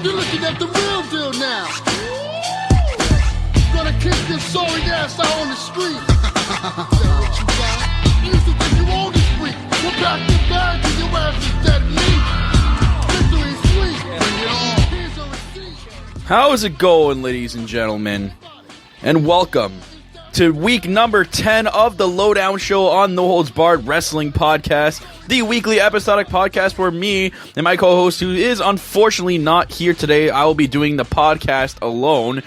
You're looking at the real deal now. Gonna kick this sorry ass out on the street. What you got? You used to think you owned the street. We'll pack your bag and your ass is dead meat. Victory's sweet. Bring it on. Here's your receipt. How's it going, ladies and gentlemen? And welcome to week number 10 of the Lowdown Show on No Holds Barred Wrestling Podcast, the weekly episodic podcast for me and my co-host, who is unfortunately not here today. I will be doing the podcast alone.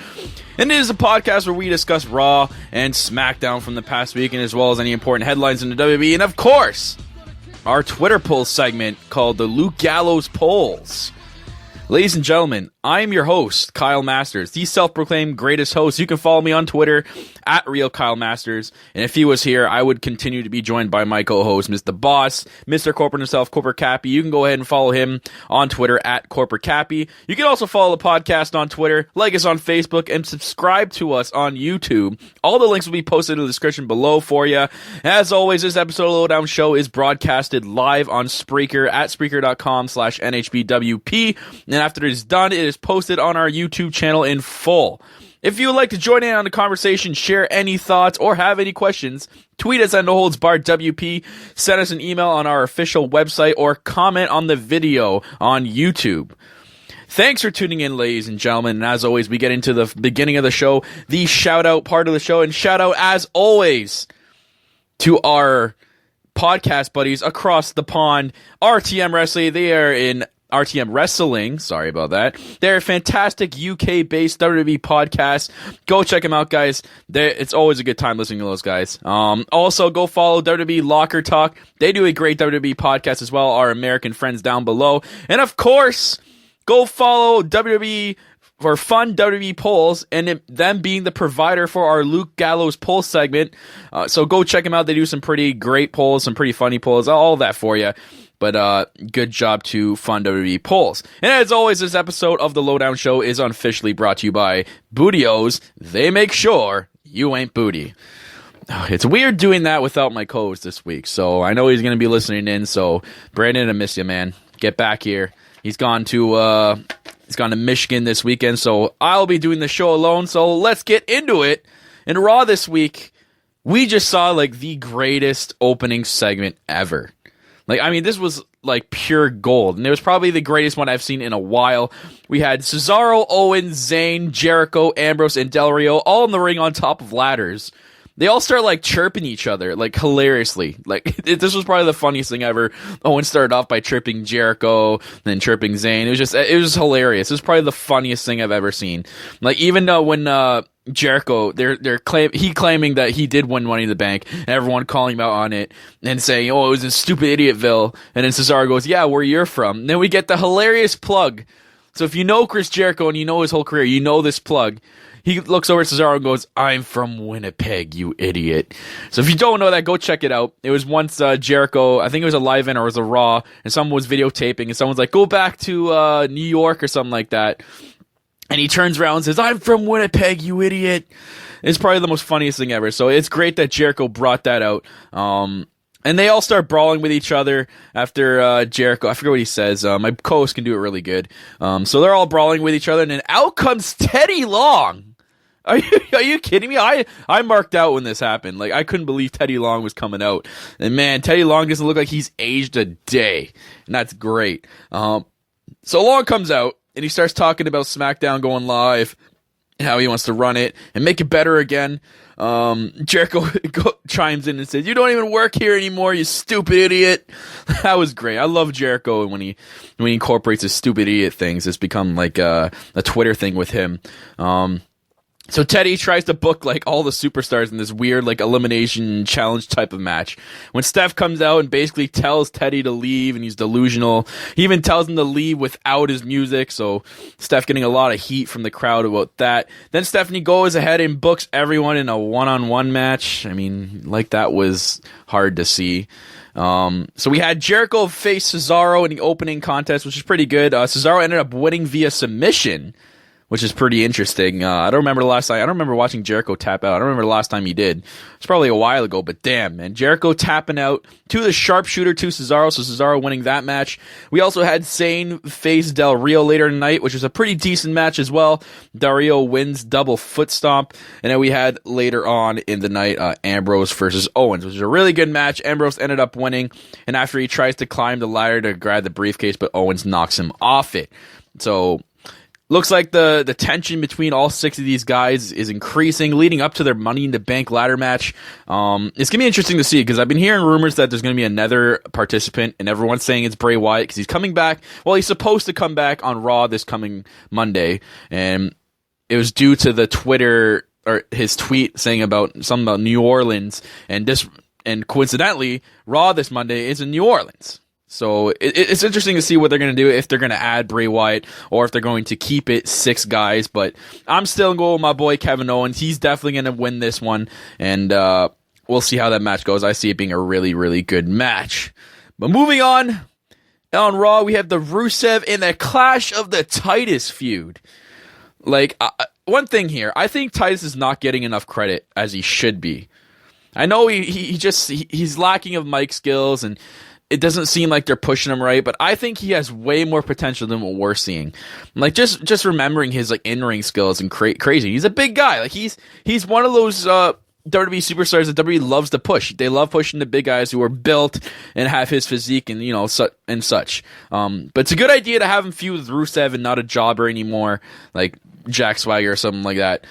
And it is a podcast where we discuss Raw and Smackdown from the past week, and as well as any important headlines in the WWE, and of course, our Twitter poll segment called the Luke Gallows Polls. Ladies and gentlemen, I am your host, Kyle Masters, the self-proclaimed greatest host. You can follow me on Twitter at RealKyleMasters. And if he was here, I would continue to be joined by my co-host, Mr. Boss, Mr. Corporate himself, Corporate Cappy. You can go ahead and follow him on Twitter at Corporate Cappy. You can also follow the podcast on Twitter, like us on Facebook, and subscribe to us on YouTube. All the links will be posted in the description below for you. As always, this episode of the Lowdown Show is broadcasted live on Spreaker at Spreaker.com/NHBWP. And after it is done, it is posted on our YouTube channel in full. If you would like to join in on the conversation, share any thoughts, or have any questions, tweet us at NoHoldsBarredWP, send us an email on our official website, or comment on the video on YouTube. Thanks for tuning in, ladies and gentlemen, and as always, we get into the beginning of the show, the shout-out part of the show, and shout-out, as always, to our podcast buddies across the pond, RTM Wrestling. They are in RTM Wrestling, sorry about that. They're a fantastic UK-based WWE podcast. Go check them out, guys. It's always a good time listening to those guys. Also, go follow WWE Locker Talk. They do a great WWE podcast as well, our American friends down below. And of course, go follow WWE for fun WWE polls, and them being the provider for our Luke Gallows poll segment. So go check them out. They do some pretty great polls, some pretty funny polls, all that for you. But good job to Fun WWE Polls. And as always, this episode of the Lowdown Show is unofficially brought to you by Bootios. They make sure you ain't booty. It's weird doing that without my co-host this week. So I know he's going to be listening in. So Brandon, I miss you, man. Get back here. He's gone to Michigan this weekend. So I'll be doing the show alone. So let's get into it. In Raw this week, we just saw like the greatest opening segment ever. Like, I mean, this was, like, pure gold. And it was probably the greatest one I've seen in a while. We had Cesaro, Owens, Zayn, Jericho, Ambrose, and Del Rio all in the ring on top of ladders. They all start, like, chirping each other, like, hilariously. Like, this was probably the funniest thing ever. Owens started off by chirping Jericho, then chirping Zayn. It was hilarious. It was probably the funniest thing I've ever seen. Like, even when, Jericho, he claiming that he did win Money in the Bank, and everyone calling him out on it and saying, "Oh, it was in stupid Idiotville." And then Cesaro goes, "Yeah, where you're from." And then we get the hilarious plug. So if you know Chris Jericho and you know his whole career, you know this plug. He looks over at Cesaro and goes, "I'm from Winnipeg, you idiot." So if you don't know that, go check it out. It was once Jericho, I think it was a live event or it was a Raw, and someone was videotaping, and someone's like, "Go back to New York," or something like that. And he turns around and says, "I'm from Winnipeg, you idiot." It's probably the most funniest thing ever. So it's great that Jericho brought that out. And they all start brawling with each other after Jericho. I forget what he says. My co-host can do it really good. So they're all brawling with each other. And then out comes Teddy Long. Are you kidding me? I marked out when this happened. Like, I couldn't believe Teddy Long was coming out. And man, Teddy Long doesn't look like he's aged a day. And that's great. So Long comes out. And he starts talking about SmackDown going live, and how he wants to run it and make it better again. Jericho chimes in and says, "You don't even work here anymore, you stupid idiot." That was great. I love Jericho when he incorporates his stupid idiot things. It's become like a Twitter thing with him. So Teddy tries to book like all the superstars in this weird like elimination challenge type of match. When Steph comes out and basically tells Teddy to leave and he's delusional, he even tells him to leave without his music. So Steph getting a lot of heat from the crowd about that. Then Stephanie goes ahead and books everyone in a one-on-one match. I mean, like that was hard to see. So we had Jericho face Cesaro in the opening contest, which is pretty good. Cesaro ended up winning via submission, which is pretty interesting. I don't remember the last time. I don't remember watching Jericho tap out. I don't remember the last time he did. It's probably a while ago, but damn, man. Jericho tapping out to the sharpshooter to Cesaro, so Cesaro winning that match. We also had Zayn face Del Rio later tonight, which was a pretty decent match as well. Del Rio wins double foot stomp. And then we had later on in the night, Ambrose versus Owens, which was a really good match. Ambrose ended up winning, and after he tries to climb the ladder to grab the briefcase, but Owens knocks him off it. So, looks like the tension between all 6 of these guys is increasing, leading up to their Money in the Bank ladder match. It's going to be interesting to see, because I've been hearing rumors that there's going to be another participant, and everyone's saying it's Bray Wyatt, because he's coming back. Well, he's supposed to come back on Raw this coming Monday, and it was due to the Twitter, or his tweet saying something about New Orleans, and coincidentally, Raw this Monday is in New Orleans. So it's interesting to see what they're going to do, if they're going to add Bray Wyatt or if they're going to keep it 6 guys. But I'm still going with my boy Kevin Owens. He's definitely going to win this one, and we'll see how that match goes. I see it being a really, really good match. But moving on Raw, we have the Rusev and the Clash of the Titus feud. Like, one thing here, I think Titus is not getting enough credit as he should be. I know he's lacking of mic skills, and it doesn't seem like they're pushing him right, but I think he has way more potential than what we're seeing. Like, just remembering his like in-ring skills and crazy. He's a big guy. Like, he's one of those WWE superstars that WWE loves to push. They love pushing the big guys who are built and have his physique and such. But it's a good idea to have him feud with Rusev and not a jobber anymore, like Jack Swagger or something like that.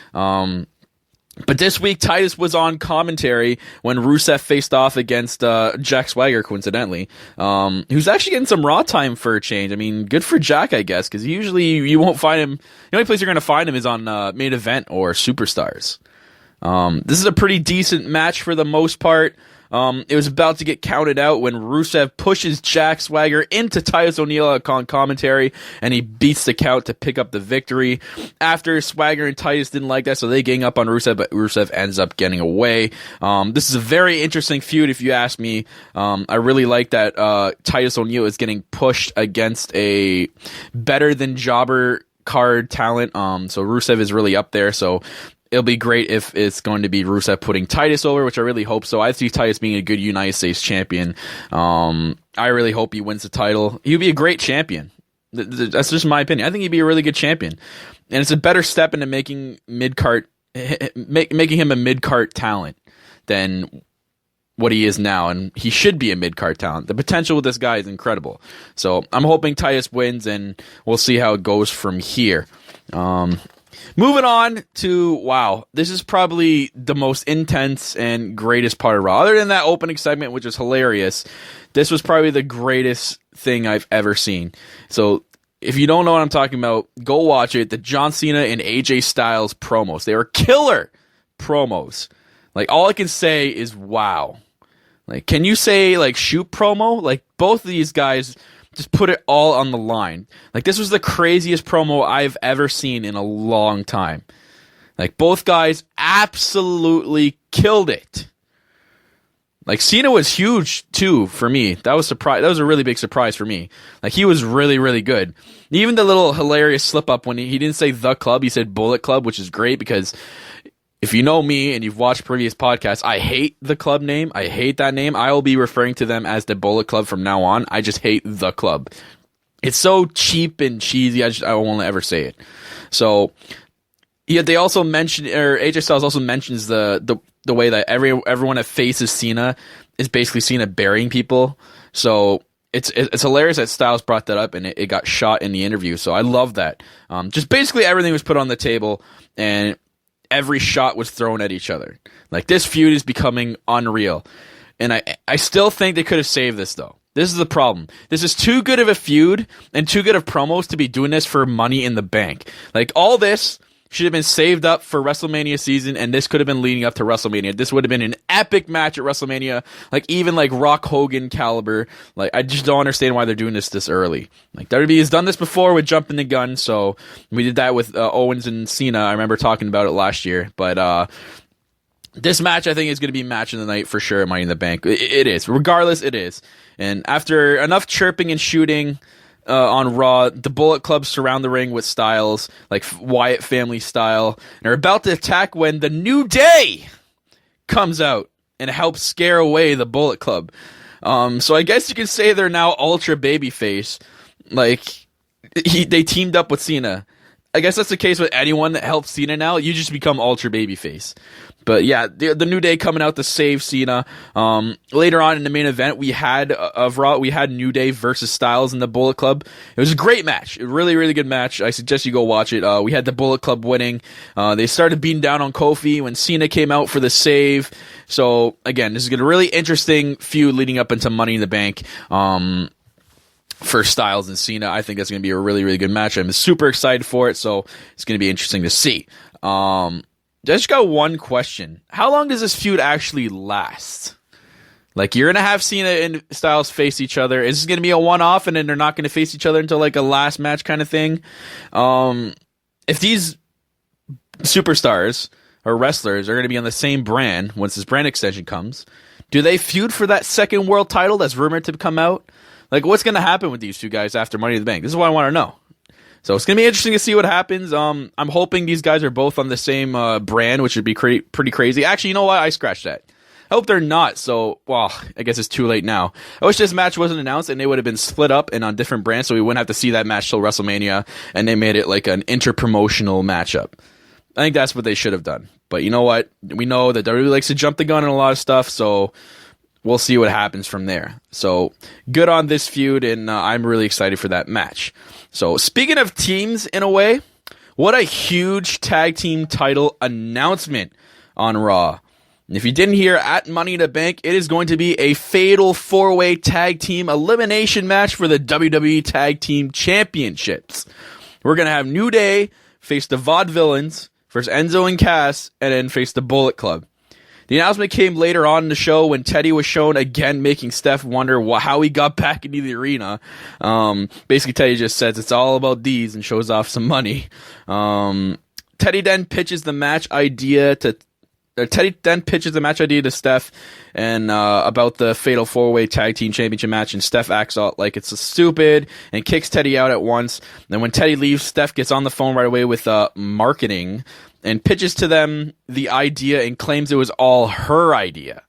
But this week, Titus was on commentary when Rusev faced off against Jack Swagger, coincidentally, who's actually getting some Raw time for a change. I mean, good for Jack, I guess, because usually you won't find him. The only place you're going to find him is on Main Event or Superstars. This is a pretty decent match for the most part. It was about to get counted out when Rusev pushes Jack Swagger into Titus O'Neil on commentary, and he beats the count to pick up the victory. After, Swagger and Titus didn't like that, so they gang up on Rusev, but Rusev ends up getting away. This is a very interesting feud, if you ask me. I really like that Titus O'Neil is getting pushed against a better-than-jobber card talent. So Rusev is really up there, so it'll be great if it's going to be Rusev putting Titus over, which I really hope so. I see Titus being a good United States champion. I really hope he wins the title. He would be a great champion. That's just my opinion. I think he'd be a really good champion. And it's a better step into making making him a mid-card talent than what he is now. And he should be a mid-card talent. The potential with this guy is incredible. So I'm hoping Titus wins, and we'll see how it goes from here. Moving on to, wow, this is probably the most intense and greatest part of Raw. Other than that opening segment, which was hilarious, this was probably the greatest thing I've ever seen. So, if you don't know what I'm talking about, go watch it. The John Cena and AJ Styles promos. They were killer promos. Like, all I can say is, wow. Like, can you say, like, shoot promo? Like, both of these guys just put it all on the line. Like, this was the craziest promo I've ever seen in a long time. Like, both guys absolutely killed it. Like, Cena was huge, too, for me. That was a really big surprise for me. Like, he was really, really good. Even the little hilarious slip-up when he didn't say The Club, he said Bullet Club, which is great because if you know me and you've watched previous podcasts, I hate the club name. I hate that name. I will be referring to them as the Bullet Club from now on. I just hate the club. It's so cheap and cheesy. I won't ever say it. So, yeah, they also mentioned, or AJ Styles also mentions the way that everyone that faces Cena is basically Cena burying people. So it's hilarious that Styles brought that up and it got shot in the interview. So I love that. Just basically everything was put on the table and every shot was thrown at each other. Like, this feud is becoming unreal. And I still think they could have saved this, though. This is the problem. This is too good of a feud and too good of promos to be doing this for Money in the Bank. Like, all this should have been saved up for WrestleMania season, and this could have been leading up to WrestleMania. This would have been an epic match at WrestleMania, like even like Rock Hogan caliber. Like, I just don't understand why they're doing this early. Like, WWE has done this before with jumping the gun, so we did that with Owens and Cena. I remember talking about it last year, but this match I think is going to be match of the night for sure at Money in the Bank. It is. Regardless, it is. And after enough chirping and shooting, on Raw. The Bullet Club surround the ring with Styles, like Wyatt family style, and are about to attack when the New Day comes out and helps scare away the Bullet Club. So I guess you can say they're now ultra babyface. Like, they teamed up with Cena. I guess that's the case with anyone that helps Cena now. You just become ultra babyface. But yeah, the New Day coming out to save Cena. Later on in the main event, we had New Day versus Styles in the Bullet Club. It was a great match. A really, really good match. I suggest you go watch it. We had the Bullet Club winning. They started beating down on Kofi when Cena came out for the save. So again, this is going to be a really interesting feud leading up into Money in the Bank. For Styles and Cena, I think that's going to be a really, really good match. I'm super excited for it, so it's going to be interesting to see. I just got one question. How long does this feud actually last? Like, you're going to have Cena and Styles face each other. Is this going to be a one-off, and then they're not going to face each other until, like, a last match kind of thing? If these superstars or wrestlers are going to be on the same brand once this brand extension comes, do they feud for that second world title that's rumored to come out? Like, what's going to happen with these two guys after Money in the Bank? This is what I want to know. So it's going to be interesting to see what happens. I'm hoping these guys are both on the same brand, which would be pretty crazy. Actually, you know what? I scratched that. I hope they're not. So, well, I guess it's too late now. I wish this match wasn't announced and they would have been split up and on different brands, so we wouldn't have to see that match till WrestleMania, and they made it like an inter-promotional matchup. I think that's what they should have done. But you know what? We know that WWE likes to jump the gun on a lot of stuff, so we'll see what happens from there. So, good on this feud, and I'm really excited for that match. So, speaking of teams, in a way, what a huge tag team title announcement on Raw. And if you didn't hear, at Money in the Bank, it is going to be a fatal 4-way tag team elimination match for the WWE Tag Team Championships. We're going to have New Day face the Vaudevillains versus Enzo and Cass, and then face the Bullet Club. The announcement came later on in the show when Teddy was shown again, making Steph wonder how he got back into the arena. Basically, Teddy just says it's all about these and shows off some money. Teddy then pitches the match idea to Steph and about the fatal 4-way tag team championship match, and Steph acts out like it's stupid and kicks Teddy out at once. Then when Teddy leaves, Steph gets on the phone right away with marketing and pitches to them the idea and claims it was all her idea.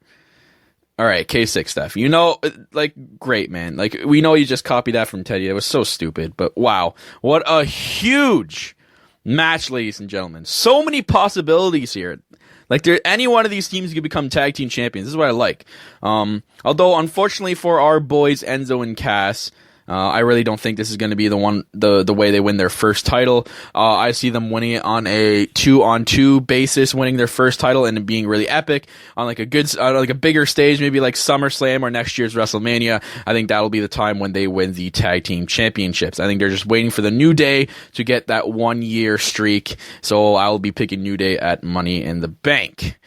All right, K6 Steph. You know, like, great, man. Like, we know you just copied that from Teddy. It was so stupid, but wow. What a huge match, ladies and gentlemen. So many possibilities here. Like, any one of these teams could become tag team champions. This is what I like. Although, unfortunately for our boys Enzo and Cass, I really don't think this is going to be the way they win their first title. I see them winning it on a 2-on-2 basis, winning their first title and being really epic on like a bigger stage, maybe like SummerSlam or next year's WrestleMania. I think that'll be the time when they win the tag team championships. I think they're just waiting for the New Day to get that 1-year streak. So I'll be picking New Day at Money in the Bank.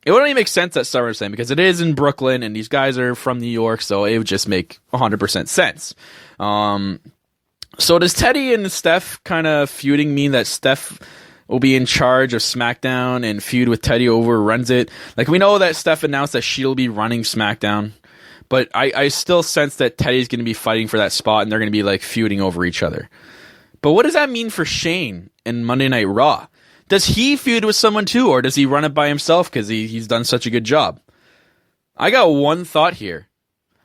It wouldn't even make sense at SummerSlam because it is in Brooklyn and these guys are from New York, so it would just make 100% sense. So does Teddy and Steph kind of feuding mean that Steph will be in charge of SmackDown and feud with Teddy over runs it? Like, we know that Steph announced that she'll be running SmackDown, but I still sense that Teddy's going to be fighting for that spot and they're going to be like feuding over each other. But what does that mean for Shane in Monday Night Raw? Does he feud with someone too, or does he run it by himself because he's done such a good job? I got one thought here.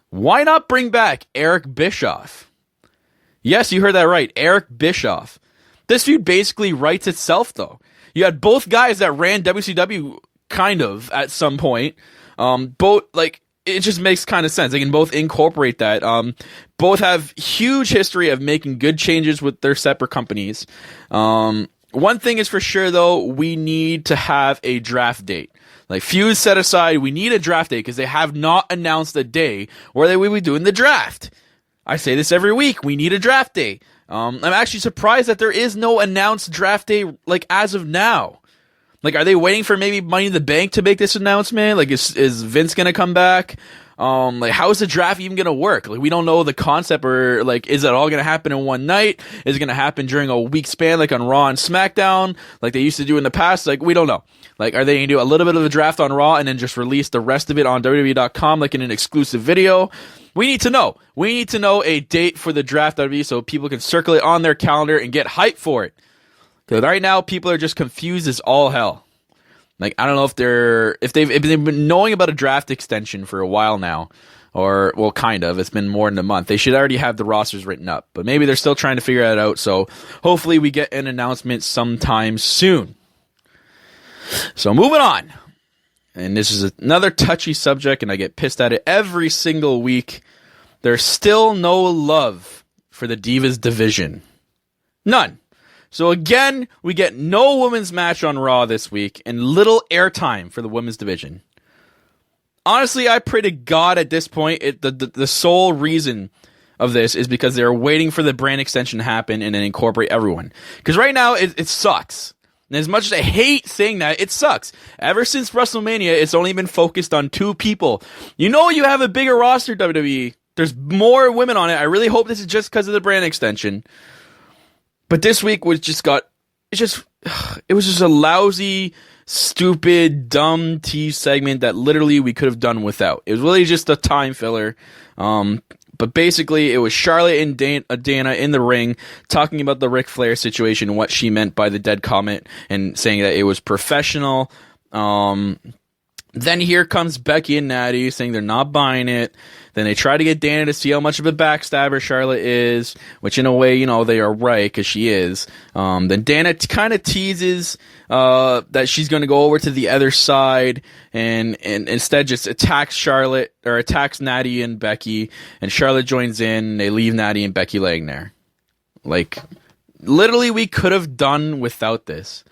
Why not bring back Eric Bischoff? Yes, you heard that right, Eric Bischoff. This feud basically writes itself, though. You had both guys that ran WCW kind of at some point. Both, like, it just makes kind of sense. They can both incorporate that. Both have huge history of making good changes with their separate companies. One thing is for sure, though, we need to have a draft date. Like, feuds set aside, we need a draft date because they have not announced a day where they will be doing the draft. I say this every week. We need a draft day. I'm actually surprised that there is no announced draft day, like, as of now. Like, are they waiting for maybe Money in the Bank to make this announcement? Like, is Vince going to come back? Like, how is the draft even going to work? Like, we don't know the concept, or like, is it all going to happen in one night? Is it going to happen during a week span, like on Raw and SmackDown, like they used to do in the past? Like, we don't know. Like, are they going to do a little bit of a draft on Raw and then just release the rest of it on WWE.com, like in an exclusive video? We need to know. We need to know a date for the draft WWE so people can circle it on their calendar and get hyped for it. Because right now, people are just confused as all hell. Like, I don't know if they've been knowing about a draft extension for a while now. Or, well, kind of. It's been more than a month. They should already have the rosters written up. But maybe they're still trying to figure that out. So hopefully we get an announcement sometime soon. So moving on. And this is another touchy subject, and I get pissed at it every single week. There's still no love for the Divas division. None. So again, we get no women's match on Raw this week, and little airtime for the women's division. Honestly, I pray to God at this point, the sole reason of this is because they're waiting for the brand extension to happen and then incorporate everyone. Because right now, it sucks. And as much as I hate saying that, it sucks. Ever since WrestleMania, it's only been focused on 2 people. You know you have a bigger roster, WWE. There's more women on it. I really hope this is just because of the brand extension. But this week it was just a lousy, stupid, dumb tease segment that literally we could have done without. It was really just a time filler. But basically, it was Charlotte and Dana in the ring talking about the Ric Flair situation and what she meant by the dead comment and saying that it was professional. Then here comes Becky and Natty saying they're not buying it. Then they try to get Dana to see how much of a backstabber Charlotte is, which in a way, you know, they are right because she is. Then Dana kind of teases that she's going to go over to the other side and instead just attacks Charlotte or attacks Natty and Becky, and Charlotte joins in. And they leave Natty and Becky laying there. Like, literally, we could have done without this.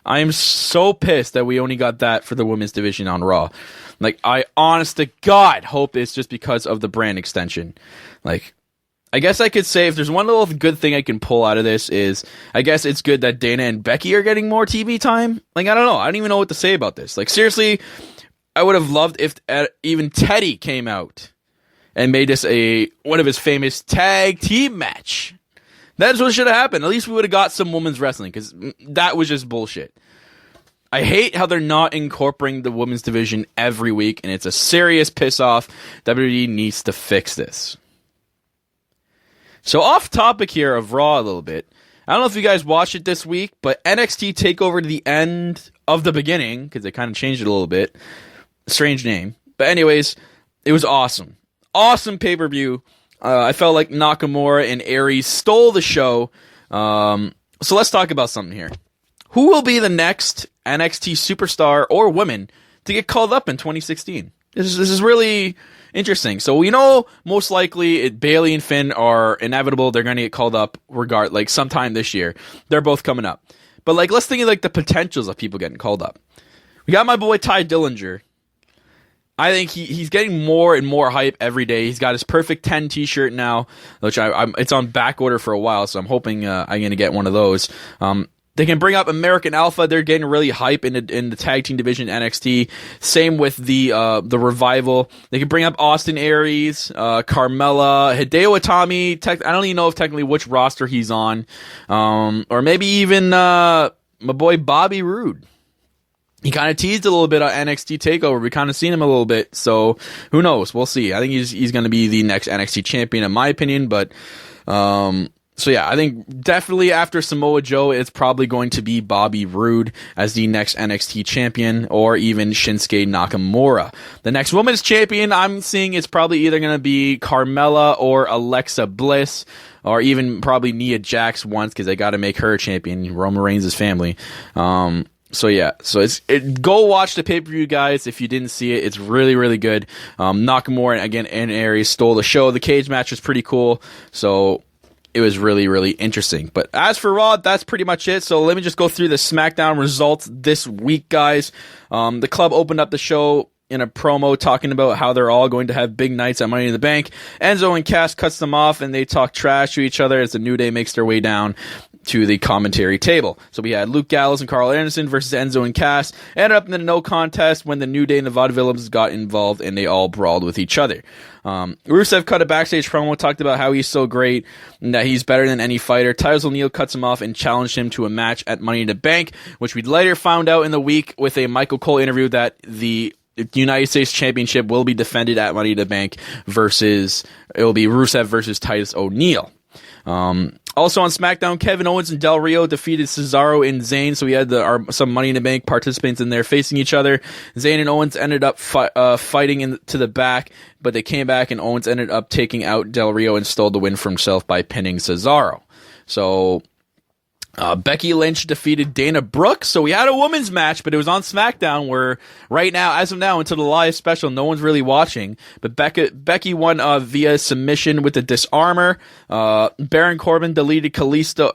I am so pissed that we only got that for the women's division on Raw. Like, I honest to God hope it's just because of the brand extension. Like, I guess I could say if there's one little good thing I can pull out of this is, I guess it's good that Dana and Becky are getting more TV time. Like, I don't know. I don't even know what to say about this. Like, seriously, I would have loved if even Teddy came out and made this one of his famous tag team match. That's what should have happened. At least we would have got some women's wrestling, because that was just bullshit. I hate how they're not incorporating the women's division every week, and it's a serious piss off. WWE needs to fix this. So off topic here of Raw a little bit. I don't know if you guys watched it this week, but NXT Takeover to the end of the beginning, because they kind of changed it a little bit. Strange name. But anyways, it was awesome. Awesome pay-per-view. I felt like Nakamura and Aries stole the show. So let's talk about something here. Who will be the next NXT superstar or woman to get called up in 2016? This is really interesting. So we know most likely Bayley and Finn are inevitable. They're going to get called up sometime this year. They're both coming up. But let's think of the potentials of people getting called up. We got my boy Ty Dillinger. I think he's getting more and more hype every day. He's got his Perfect 10 t-shirt now, which it's on back order for a while, so I'm hoping I'm going to get one of those. They can bring up American Alpha. They're getting really hype in the tag team division NXT. Same with the Revival. They can bring up Austin Aries, Carmella, Hideo Itami. I don't even know if technically which roster he's on. Or maybe even my boy Bobby Roode. He kind of teased a little bit on NXT TakeOver. We kind of seen him a little bit, so who knows? We'll see. I think he's going to be the next NXT champion, in my opinion. But so yeah, I think definitely after Samoa Joe, it's probably going to be Bobby Roode as the next NXT champion, or even Shinsuke Nakamura. The next women's champion I'm seeing is probably either going to be Carmella or Alexa Bliss, or even probably Nia Jax once, because they got to make her a champion. Roman Reigns' family. So yeah, go watch the pay-per-view, guys, if you didn't see it. It's really, really good. Nakamura, again, and Aries stole the show. The cage match was pretty cool, so it was really, really interesting. But as for Raw, that's pretty much it. So let me just go through the Smackdown results this week, guys. The club opened up the show in a promo talking about how they're all going to have big nights at Money in the Bank. Enzo and Cass cuts them off, and they talk trash to each other as the New Day makes their way down to the commentary table. So we had Luke Gallows and Carl Anderson versus Enzo and Cass. Ended up in a no contest when the New Day and the Vaudevillains got involved, and they all brawled with each other. Rusev cut a backstage promo, talked about how he's so great and that he's better than any fighter. Titus O'Neil cuts him off and challenged him to a match at Money in the Bank, which we later found out in the week with a Michael Cole interview that the the United States Championship will be defended at Money in the Bank it will be Rusev versus Titus O'Neil. Also on SmackDown, Kevin Owens and Del Rio defeated Cesaro and Zayn, so we had some Money in the Bank participants in there facing each other. Zayn and Owens ended up fighting to the back, but they came back and Owens ended up taking out Del Rio and stole the win for himself by pinning Cesaro. So Becky Lynch defeated Dana Brooke, so we had a women's match, but it was on SmackDown, where right now, as of now, until the live special, no one's really watching, but Becky won via submission with the disarmor. Baron Corbin defeated Kalisto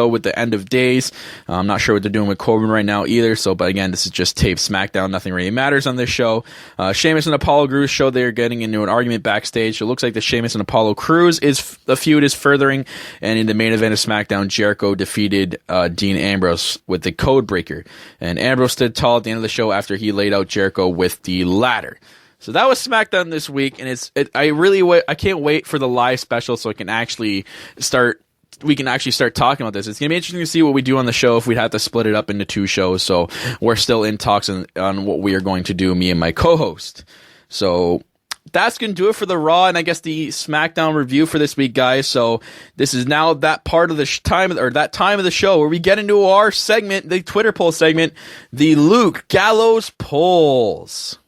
with the End of Days. I'm not sure what they're doing with Corbin right now either, but again, this is just taped SmackDown, nothing really matters on this show. Sheamus and Apollo Crews show they're getting into an argument backstage. It looks like the Sheamus and Apollo Crews the feud is furthering, and in the main event of SmackDown, Jericho defeated Dean Ambrose with the code breaker, and Ambrose stood tall at the end of the show after he laid out Jericho with the ladder. So that was SmackDown this week, and I can't wait for the live special so we can actually start talking about this. It's gonna be interesting to see what we do on the show if we'd have to split it up into 2 shows. So we're still in talks on what we are going to do, me and my co-host. So that's going to do it for the Raw and I guess the SmackDown review for this week, guys. So this is now that part of the time of the show where we get into our segment, the Twitter poll segment, the Luke Gallows polls.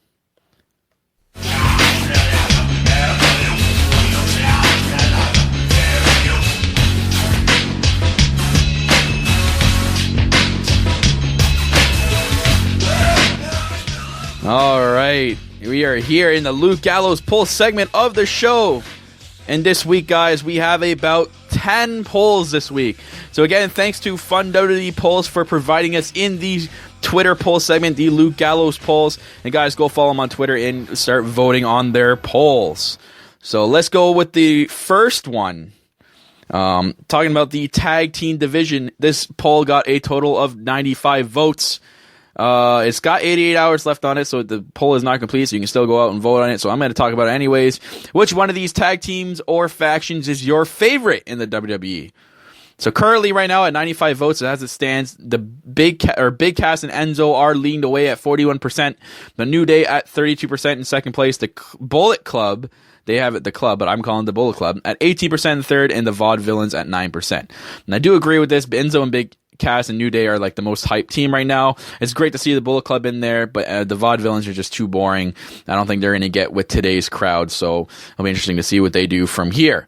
All right. We are here in the Luke Gallows poll segment of the show. And this week, guys, we have about 10 polls this week. So again, thanks to Fun WWE Polls for providing us in the Twitter poll segment, the Luke Gallows polls. And guys, go follow them on Twitter and start voting on their polls. So let's go with the first one. Talking about the tag team division, this poll got a total of 95 votes. It's got 88 hours left on it, so the poll is not complete, so you can still go out and vote on it. So I'm going to talk about it anyways. Which one of these tag teams or factions is your favorite in the WWE? So currently, right now, at 95 votes, as it stands, the Big Cass and Enzo are leading the way at 41%. The New Day at 32% in second place. The Bullet Club, they have it the club, but I'm calling it the Bullet Club, at 18% in third, and the Vaudevillains at 9%. And I do agree with this. Enzo and Big Cass and New Day are like the most hyped team right now. It's great to see the Bullet Club in there, but the Vaudevillains are just too boring. I don't think they're going to get with today's crowd, so it'll be interesting to see what they do from here.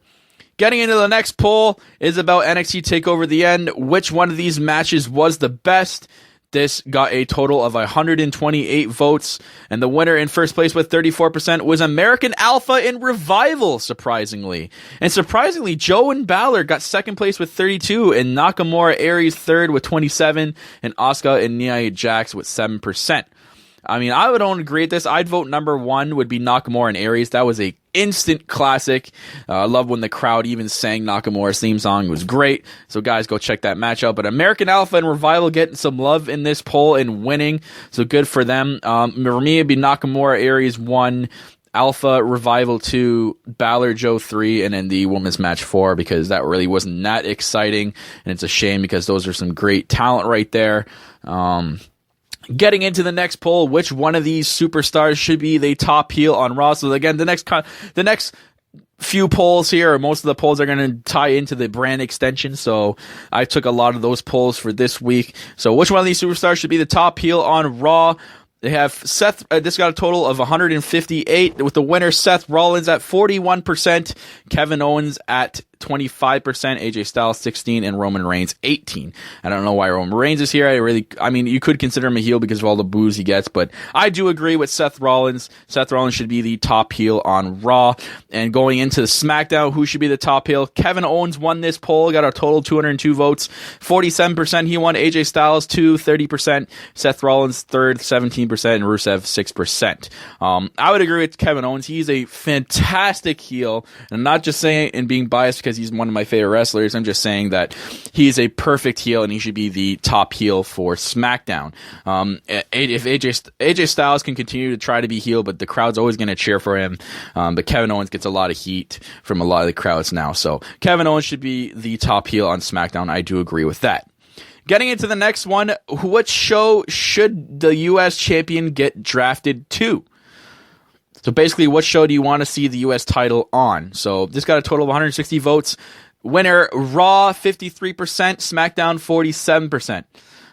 Getting into the next poll is about NXT Takeover The End. Which one of these matches was the best? This got a total of 128 votes, and the winner in first place with 34% was American Alpha and Revival, surprisingly. And surprisingly, Joe and Balor got second place with 32, and Nakamura Aries third with 27, and Asuka and Nia Jax with 7%. I mean, I would only agree with this. I'd vote number 1 would be Nakamura and Aries. That was a instant classic. I love when the crowd even sang Nakamura's theme song. It was great. So guys, go check that match out. But American Alpha and Revival getting some love in this poll and winning. So good for them. For me, it'd be Nakamura Aries 1, Alpha Revival 2, Balor Joe 3, and then the women's match 4, because that really wasn't that exciting. And it's a shame because those are some great talent right there. Getting into the next poll, which one of these superstars should be the top heel on Raw? So again, the next few polls here, or most of the polls, are going to tie into the brand extension. So I took a lot of those polls for this week. So which one of these superstars should be the top heel on Raw? They have Seth. This got a total of 158, with the winner Seth Rollins at 41%, Kevin Owens at 25%, AJ Styles 16%, and Roman Reigns 18%. I don't know why Roman Reigns is here. I mean, you could consider him a heel because of all the boos he gets, but I do agree with Seth Rollins. Seth Rollins should be the top heel on Raw. And going into SmackDown, who should be the top heel? Kevin Owens won this poll, got a total of 202 votes, 47% he won. AJ Styles 30%, Seth Rollins third, 17%, and Rusev 6%. I would agree with Kevin Owens. He's a fantastic heel, and I'm not just saying and being biased because he's one of my favorite wrestlers. I'm just saying that he's a perfect heel and he should be the top heel for SmackDown. If AJ Styles can continue to try to be heel, but the crowd's always going to cheer for him. But Kevin Owens gets a lot of heat from a lot of the crowds now. So Kevin Owens should be the top heel on SmackDown. I do agree with that. Getting into the next one, what show should the U.S. champion get drafted to? So basically, what show do you want to see the U.S. title on? So this got a total of 160 votes. Winner, Raw, 53%, SmackDown, 47%.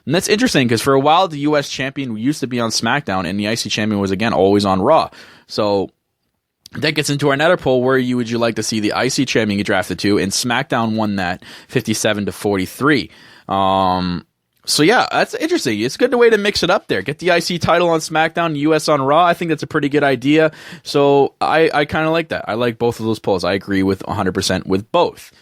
And that's interesting because for a while, the U.S. champion used to be on SmackDown, and the IC champion was, again, always on Raw. So that gets into our another poll. Where would you like to see the IC champion get drafted to? And SmackDown won that 57-43. So yeah, that's interesting. It's a good way to mix it up there. Get the IC title on SmackDown, US on Raw. I think that's a pretty good idea. So I kind of like that. I like both of those polls. I agree with 100% with both.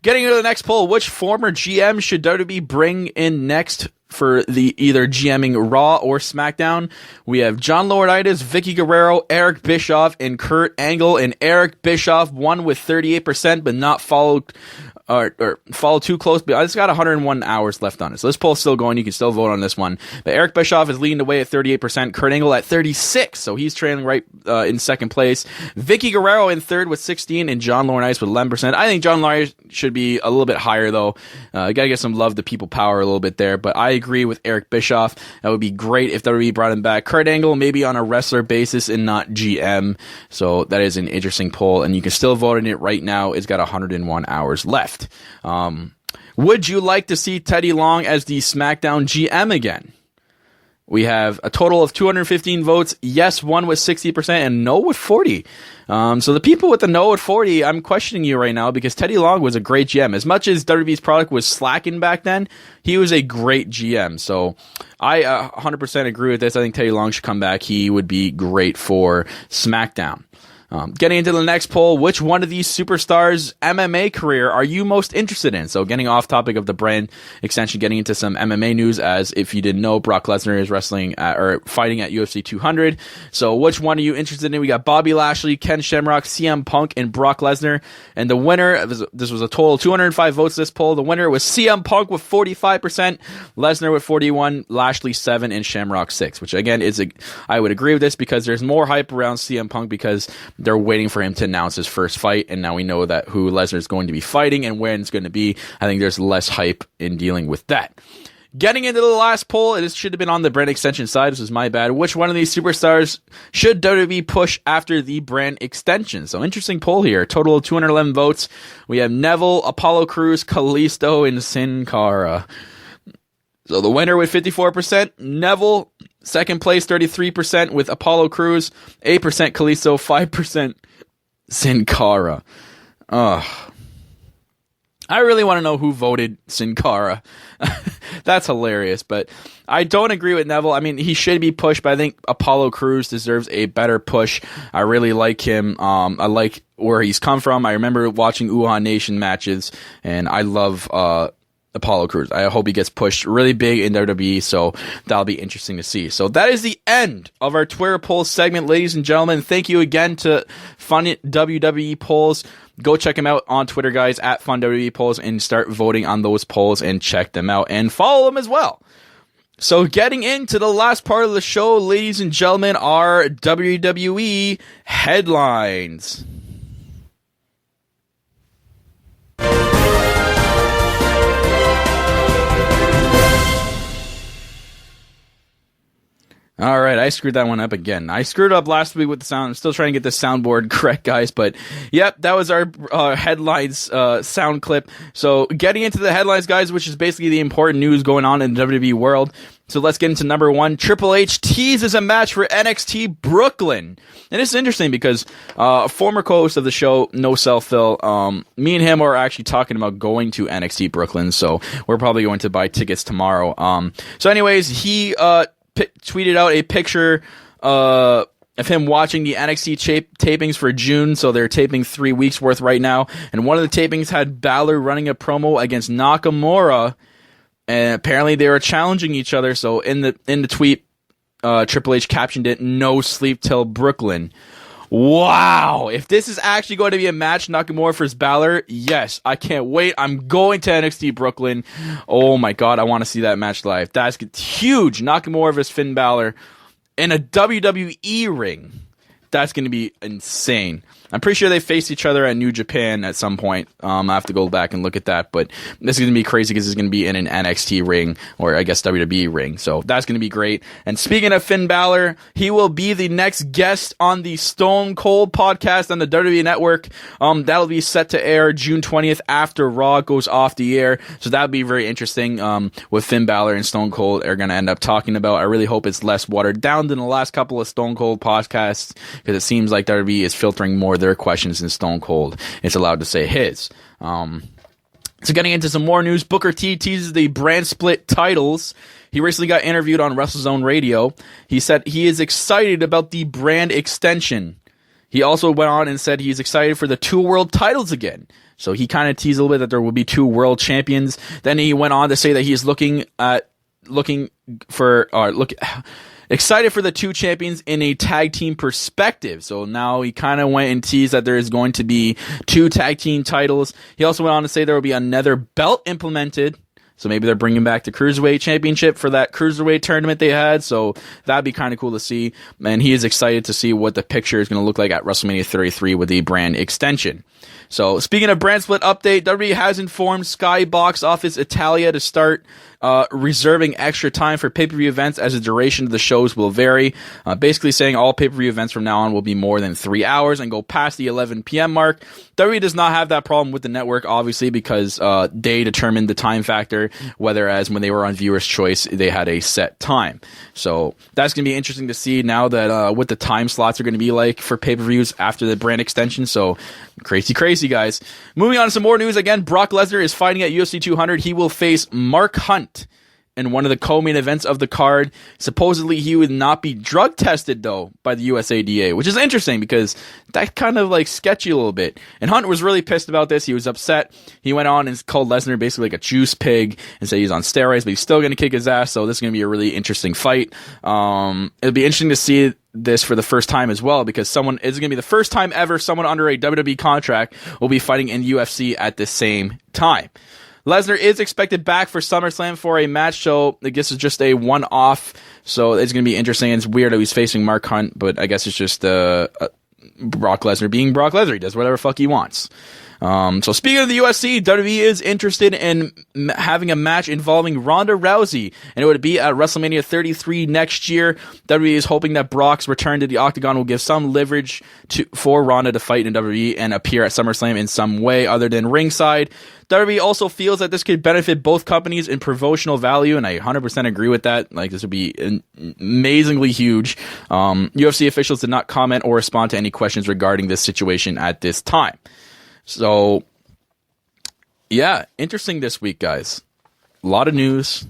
Getting into the next poll, which former GM should WWE bring in next for the either GMing Raw or SmackDown? We have John Laurinaitis, Vicky Guerrero, Eric Bischoff, and Kurt Angle. And Eric Bischoff won with 38%, but not followed or follow too close, but it's got 101 hours left on it. So this poll's still going. You can still vote on this one. But Eric Bischoff is leading the way at 38%. Kurt Angle at 36%. So he's trailing right in second place. Vicky Guerrero in third with 16%, and John Laurinaitis with 11%. I think John Laurinaitis should be a little bit higher, though. You got to get some love to people power a little bit there. But I agree with Eric Bischoff. That would be great if WWE brought him back. Kurt Angle, maybe on a wrestler basis and not GM. So that is an interesting poll, and you can still vote on it right now. It's got 101 hours left. Would you like to see Teddy Long as the SmackDown GM again? We have a total of 215 votes. Yes, one with 60%, and no with 40%. So the people with the no with 40%, I'm questioning you right now because Teddy Long was a great GM. As much as WWE's product was slacking back then, he was a great GM. So I 100% agree with this. I think Teddy Long should come back. He would be great for SmackDown. Getting into the next poll, which one of these superstars' MMA career are you most interested in? So getting off topic of the brand extension, getting into some MMA news, as if you didn't know, Brock Lesnar is wrestling or fighting at UFC 200. So which one are you interested in? We got Bobby Lashley, Ken Shamrock, CM Punk, and Brock Lesnar. And the winner, this was a total of 205 votes this poll. The winner was CM Punk with 45%, Lesnar with 41%, Lashley 7%, and Shamrock 6%, which again I would agree with this because there's more hype around CM Punk because they're waiting for him to announce his first fight, and now we know that who Lesnar is going to be fighting and when it's going to be. I think there's less hype in dealing with that. Getting into the last poll, it should have been on the brand extension side. This is my bad. Which one of these superstars should WWE push after the brand extension? So interesting poll here. Total of 211 votes. We have Neville, Apollo Crews, Kalisto, and Sin Cara. So the winner with 54%, Neville. Second place, 33% with Apollo Crews, 8% Kalisto, 5% Sin Cara. I really want to know who voted Sin Cara. That's hilarious, but I don't agree with Neville. I mean, he should be pushed, but I think Apollo Crews deserves a better push. I really like him. I like where he's come from. I remember watching Uhaa Nation matches, and I love Apollo Crews. I hope he gets pushed really big in WWE, so that'll be interesting to see. So that is the end of our Twitter poll segment, ladies and gentlemen. Thank you again to Fun WWE Polls. Go check them out on Twitter, guys, at Fun WWE Polls, and start voting on those polls and check them out and follow them as well. So getting into the last part of the show, ladies and gentlemen, are WWE Headlines. All right, I screwed that one up again. I screwed up last week with the sound. I'm still trying to get the soundboard correct, guys. But, yep, that was our headlines sound clip. So, getting into the headlines, guys, which is basically the important news going on in the WWE world. So, let's get into number one. Triple H teases a match for NXT Brooklyn. And this is interesting because a former co-host of the show, No Cell Phil, me and him are actually talking about going to NXT Brooklyn. So, we're probably going to buy tickets tomorrow. So, anyways, he tweeted out a picture of him watching the NXT tapings for June. So they're taping 3 weeks worth right now. And one of the tapings had Balor running a promo against Nakamura. And apparently they were challenging each other. So in the tweet, Triple H captioned it, "No sleep till Brooklyn." Wow. If this is actually going to be a match, Nakamura versus Balor, yes, I can't wait. I'm going to NXT Brooklyn. Oh my God, I want to see that match live. That's huge. Nakamura versus Finn Balor in a WWE ring. That's going to be insane. I'm pretty sure they faced each other at New Japan at some point. I have to go back and look at that, but this is going to be crazy because it's going to be in an NXT ring, or I guess WWE ring. So that's going to be great. And speaking of Finn Balor, he will be the next guest on the Stone Cold podcast on the WWE Network. That'll be set to air June 20th after Raw goes off the air. So that'll be very interesting. What Finn Balor and Stone Cold are going to end up talking about. I really hope it's less watered down than the last couple of Stone Cold podcasts, because it seems like WWE is filtering more of their questions than Stone Cold is allowed to say his. So getting into some more news, Booker T teases the brand split titles. He recently got interviewed on WrestleZone Radio. He said he is excited about the brand extension. He also went on and said he's excited for the 2 world titles again. So he kind of teased a little bit that there will be 2 world champions. Then he went on to say that he is excited for the 2 champions in a tag team perspective. So now he kind of went and teased that there is going to be 2 tag team titles. He also went on to say there will be another belt implemented. So maybe they're bringing back the Cruiserweight Championship for that Cruiserweight tournament they had. So that'd be kind of cool to see. And he is excited to see what the picture is going to look like at WrestleMania 33 with the brand extension. So speaking of brand split update, WWE has informed Sky Box Office Italia to start reserving extra time for pay-per-view events, as the duration of the shows will vary. Basically saying all pay-per-view events from now on will be more than 3 hours and go past the 11 p.m. mark. WWE does not have that problem with the network, obviously, because they determined the time factor, whereas when they were on Viewer's Choice, they had a set time. So that's going to be interesting to see now that what the time slots are going to be like for pay-per-views after the brand extension. So crazy, guys. Moving on to some more news. Again, Brock Lesnar is fighting at UFC 200. He will face Mark Hunt in one of the co-main events of the card. Supposedly he would not be drug tested though by the USADA, which is interesting because that kind of like sketchy a little bit. And Hunt was really pissed about this. He was upset. He went on and called Lesnar basically like a juice pig and said he's on steroids, but he's still going to kick his ass. So this is going to be a really interesting fight. It'll be interesting to see this for the first time as well, because it's going to be the first time ever someone under a WWE contract will be fighting in UFC at the same time. Lesnar is expected back for SummerSlam for a match, so I guess it's just a one-off, so it's going to be interesting. It's weird that he's facing Mark Hunt, but I guess it's just Brock Lesnar being Brock Lesnar. He does whatever fuck he wants. So speaking of the UFC, WWE is interested in having a match involving Ronda Rousey, and it would be at WrestleMania 33 next year. WWE is hoping that Brock's return to the Octagon will give some leverage for Ronda to fight in WWE and appear at SummerSlam in some way other than ringside. WWE also feels that this could benefit both companies in promotional value, and I 100% agree with that. Like, this would be amazingly huge. UFC officials did not comment or respond to any questions regarding this situation at this time. So, yeah, interesting this week, guys. A lot of news.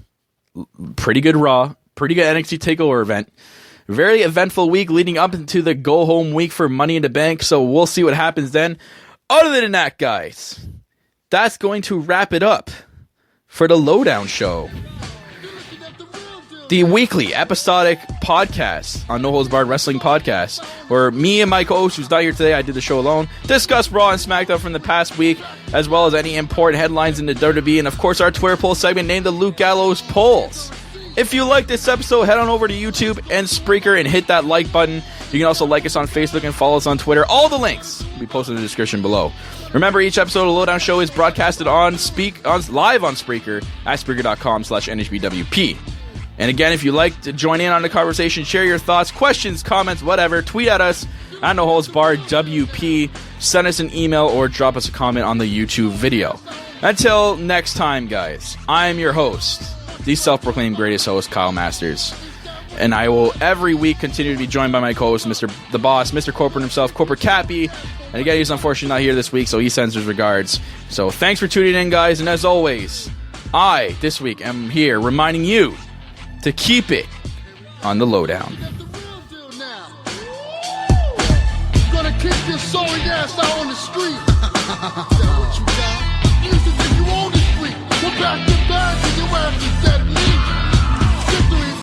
Pretty good Raw. Pretty good NXT Takeover event. Very eventful week leading up into the go-home week for Money in the Bank, so we'll see what happens then. Other than that, guys, that's going to wrap it up for the Lowdown Show. The weekly episodic podcast on No Holds Barred Wrestling Podcast, where me and my co-host, who's not here today, I did the show alone, discuss Raw and SmackDown from the past week, as well as any important headlines in the WWE, and of course our Twitter poll segment named the Luke Gallows Polls. If you like this episode, head on over to YouTube and Spreaker and hit that like button. You can also like us on Facebook and follow us on Twitter. All the links will be posted in the description below. Remember, each episode of the Lowdown Show is broadcasted live on Spreaker at Spreaker.com/NHBWP. And again, if you'd like to join in on the conversation, share your thoughts, questions, comments, whatever, tweet at us at No Holds Barred WP, send us an email, or drop us a comment on the YouTube video. Until next time, guys, I'm your host, the self-proclaimed greatest host, Kyle Masters. And I will every week continue to be joined by my co-host, Mr. The Boss, Mr. Corporate himself, Corporate Cappy. And again, he's unfortunately not here this week, so he sends his regards. So thanks for tuning in, guys. And as always, I, this week, am here reminding you to keep it on the Lowdown. Gonna kick your sorry ass out on the street. Is that what you got?